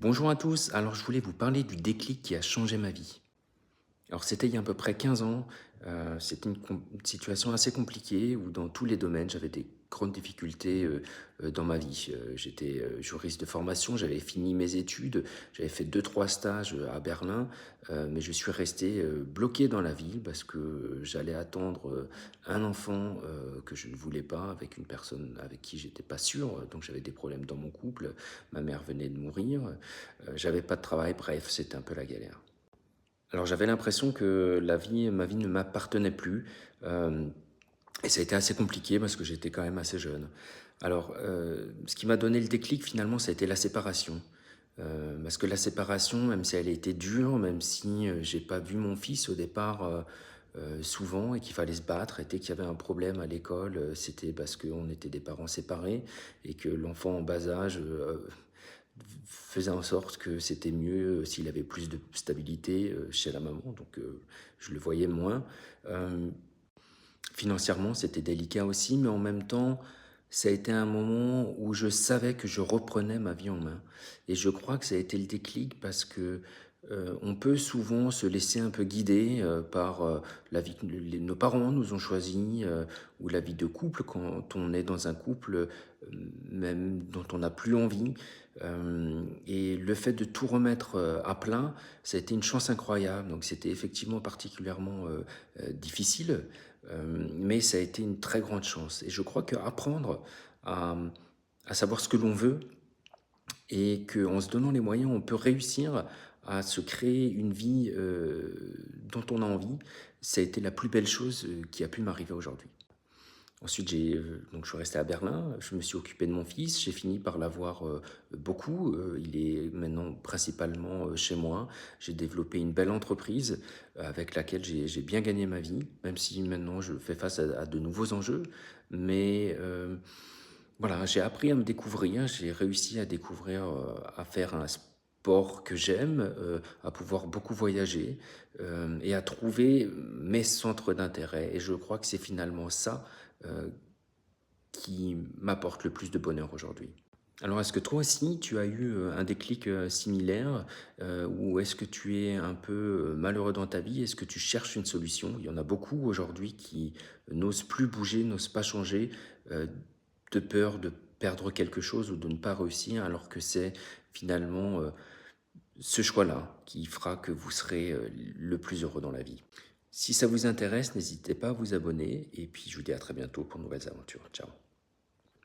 Bonjour à tous, alors je voulais vous parler du déclic qui a changé ma vie. Alors c'était il y a à peu près 15 ans, c'était une situation assez compliquée où dans tous les domaines j'avais des grandes difficultés dans ma vie. J'étais juriste de formation, j'avais fini mes études, j'avais fait deux trois stages à Berlin, mais je suis resté bloqué dans la ville parce que j'allais attendre un enfant que je ne voulais pas avec une personne avec qui j'étais pas sûr, donc j'avais des problèmes dans mon couple, ma mère venait de mourir, j'avais pas de travail, bref, c'était un peu la galère. Alors j'avais l'impression que ma vie ne m'appartenait plus, hem et ça a été assez compliqué parce que j'étais quand même assez jeune. Alors, ce qui m'a donné le déclic finalement, ça a été la séparation. Parce que la séparation, même si elle a été dure, même si, j'ai pas vu mon fils au départ, souvent et qu'il fallait se battre et dès qu'il y avait un problème à l'école, c'était parce qu'on était des parents séparés et que l'enfant en bas âge, faisait en sorte que c'était mieux s'il avait plus de stabilité chez la maman, donc je le voyais moins. Euh, Financièrement, c'était délicat aussi, mais en même temps, ça a été un moment où je savais que je reprenais ma vie en main. Et je crois que ça a été le déclic parce que on peut souvent se laisser un peu guider par la vie que nos parents nous ont choisi ou la vie de couple quand on est dans un couple même dont on n'a plus envie. Et le fait de tout remettre à plat, ça a été une chance incroyable. Donc c'était effectivement particulièrement difficile, mais ça a été une très grande chance. Et je crois qu'apprendre à, à savoir ce que l'on veut et qu'en se donnant les moyens, on peut réussir à se créer une vie dont on a envie, ça a été la plus belle chose qui a pu m'arriver aujourd'hui. Ensuite, donc je suis resté à Berlin, je me suis occupé de mon fils, j'ai fini par l'avoir beaucoup. Il est maintenant principalement chez moi. J'ai développé une belle entreprise avec laquelle j'ai bien gagné ma vie, même si maintenant je fais face à de nouveaux enjeux. Mais voilà, j'ai appris à me découvrir, j'ai réussi à découvrir, à faire un sport que j'aime, à pouvoir beaucoup voyager et à trouver mes centres d'intérêt. Et je crois que c'est finalement ça euh, qui m'apporte le plus de bonheur aujourd'hui. Alors, est-ce que toi aussi, tu as eu un déclic similaire ou est-ce que tu es un peu malheureux dans ta vie? Est-ce que tu cherches une solution? Il y en a beaucoup aujourd'hui qui n'osent plus bouger, n'osent pas changer euh, de peur de perdre quelque chose ou de ne pas réussir, alors que c'est finalement ce choix-là qui fera que vous serez le plus heureux dans la vie. Si ça vous intéresse, n'hésitez pas à vous abonner et puis je vous dis à très bientôt pour de nouvelles aventures. Ciao.